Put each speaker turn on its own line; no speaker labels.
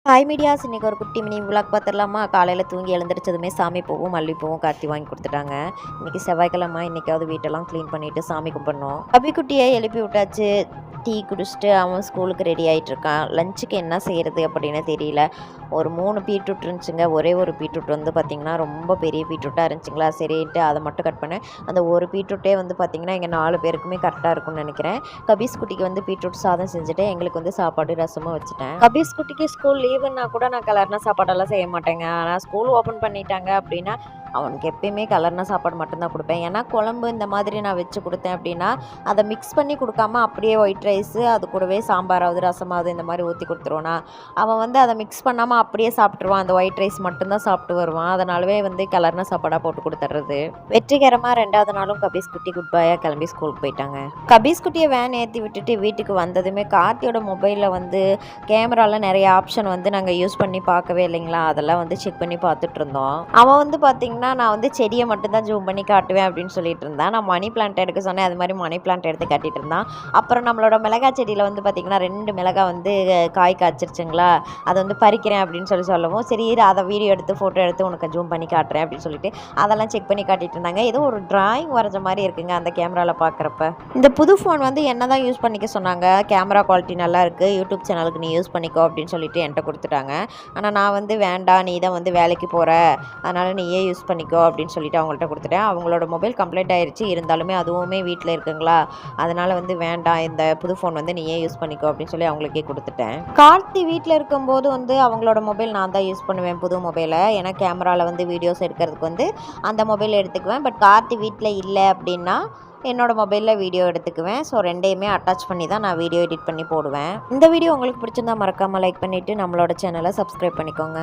Hi medias, இன்றைக்கி ஒரு குட்டி மினி விளாக் பார்த்துடலாமா? காலையில் தூங்கி எழுந்திரிச்சதுமே சாமி பூவும் மல்லிப்பூவும் கார்த்தி வாங்கி கொடுத்துட்டாங்க. இன்றைக்கி செவ்வாய்க்கிழமை, இன்றைக்காவது வீட்டெல்லாம் க்ளீன் பண்ணிவிட்டு சாமி கும்பிட்ணும். அபிக்குட்டியை எழுப்பி விட்டாச்சு. டீ குடிச்சிட்டு அவன் ஸ்கூலுக்கு ரெடி ஆகிட்டுருக்கான். லஞ்சுக்கு என்ன செய்கிறது அப்படின்னு தெரியல. ஒரு 3 பீட்ரூட் இருந்துச்சுங்க. ஒரே ஒரு பீட்ரூட் வந்து பார்த்திங்கன்னா ரொம்ப பெரிய பீட்ரூட்டாக இருந்துச்சுங்களா, சரின்ட்டு அதை மட்டும் கட் பண்ணேன். அந்த ஒரு பீட்ரூட்டே வந்து பார்த்திங்கன்னா எங்கள் 4 பேருக்குமே கரெக்டாக இருக்கும்னு நினைக்கிறேன். கபீஸ் குட்டிக்கு வந்து பீட்ரூட் சாதம் செஞ்சுட்டு எங்களுக்கு வந்து சாப்பாடு ரசமும் வச்சுட்டேன். கபீஸ் குட்டிக்கு ஸ்கூல் லீவுன்னா கூட நான் கலர்னா சாப்பாடெல்லாம் செய்ய மாட்டேங்க. ஆனால் ஸ்கூல் ஓப்பன் பண்ணிட்டாங்க அப்படின்னா அவனுக்கு எப்பயுமே கலர்னா சாப்பாடு மட்டும்தான் கொடுப்பேன். ஏன்னா குழம்பு இந்த மாதிரி நான் வச்சு கொடுத்தேன் அப்படின்னா அதை மிக்ஸ் பண்ணி கொடுக்காம அப்படியே ஒயிட் ரைஸு அது கூடவே சாம்பாராவது ரசமாவது இந்த மாதிரி ஊற்றி கொடுத்துருவானா, அவன் வந்து அதை மிக்ஸ் பண்ணாமல் அப்படியே சாப்பிட்ருவான். அந்த ஒயிட் ரைஸ் மட்டும்தான் சாப்பிட்டு வருவான். அதனாலவே வந்து கலர்னா சாப்பாடாக போட்டு கொடுத்துட்றது. வெற்றிகரமாக 2வது நாளும் கபீஸ் குட்டி குட் பாயாக கிளம்பி ஸ்கூலுக்கு போயிட்டாங்க. கபீஸ் குட்டியை வேன் ஏற்றி விட்டுட்டு வீட்டுக்கு வந்ததுமே கார்த்தியோட மொபைலில் வந்து கேமராவில் நிறைய ஆப்ஷன் வந்து நாங்கள் யூஸ் பண்ணி பார்க்கவே இல்லைங்களா, அதெல்லாம் வந்து செக் பண்ணி பார்த்துட்டு இருந்தோம். அவன் வந்து பார்த்திங்கன்னா நான் வந்து செடியை மட்டும்தான் ஜூம் பண்ணி காட்டுவேன் அப்படின்னு சொல்லிட்டு இருந்தேன். நான் மணி பிளான்ட் எடுக்க சொன்னேன். அது மாதிரி மணி பிளான்ட் எடுத்து காட்டிட்டு இருந்தான். அப்புறம் நம்மளோட மிளகாய் செடியில் வந்து பார்த்திங்கன்னா 2 மிளகாய் வந்து காய் காய்ச்சிருச்சுங்களா, அதை வந்து பறிக்கிறேன் அப்படின்னு சொல்லவும், சரி அதை வீடியோ எடுத்து ஃபோட்டோ எடுத்து உனக்கு ஜூம் பண்ணி காட்டுறேன் அப்படின்னு சொல்லிட்டு அதெல்லாம் செக் பண்ணி காட்டிட்டு இருந்தாங்க. ஏதோ ஒரு டிராயிங் வரைஞ்ச மாதிரி இருக்குங்க அந்த கேமராவில் பார்க்குறப்ப. இந்த புது ஃபோன் வந்து என்ன தான் யூஸ் பண்ணிக்க சொன்னாங்க. கேமரா குவாலிட்டி நல்லா இருக்குது, யூடியூப் சேனலுக்கு நீ யூஸ் பண்ணிக்கோ அப்படின்னு சொல்லிட்டு என்கிட்ட கொடுத்துட்டாங்க. ஆனால் நான் வந்து வேண்டாம், நீ தான் வந்து வேலைக்கு போகிற, அதனால் நீயே யூஸ் பண்ணிக்கோ அப்படின்னு சொல்லிட்டு அவங்கள்ட்ட கொடுத்துட்டேன். அவங்களோட மொபைல் கம்ப்ளைண்ட் ஆயிடுச்சு, இருந்தாலுமே அதுவுமே வீட்டில் இருக்குங்களா, அதனால் வந்து வேண்டாம், இந்த புது ஃபோன் வந்து நீயே யூஸ் பண்ணிக்கோ அப்படின்னு சொல்லி அவங்களுக்கே கொடுத்துட்டேன். கார்த்தி வீட்டில் இருக்கும்போது வந்து அவங்களோட மொபைல் நான் தான் யூஸ் பண்ணுவேன், புது மொபைலை. ஏன்னா கேமராவில் வந்து வீடியோஸ் எடுக்கிறதுக்கு வந்து அந்த மொபைல் எடுத்துக்குவேன். பட் கார்த்தி வீட்டில் இல்லை அப்படின்னா என்னோடய மொபைலில் வீடியோ எடுத்துக்குவேன். ஸோ 2யுமே அட்டாச் பண்ணி தான் நான் வீடியோ எடிட் பண்ணி போடுவேன். இந்த வீடியோ உங்களுக்கு பிடிச்சிருந்தா மறக்காமல் லைக் பண்ணிவிட்டு நம்மளோட சேனலை சப்ஸ்கிரைப் பண்ணிக்கோங்க.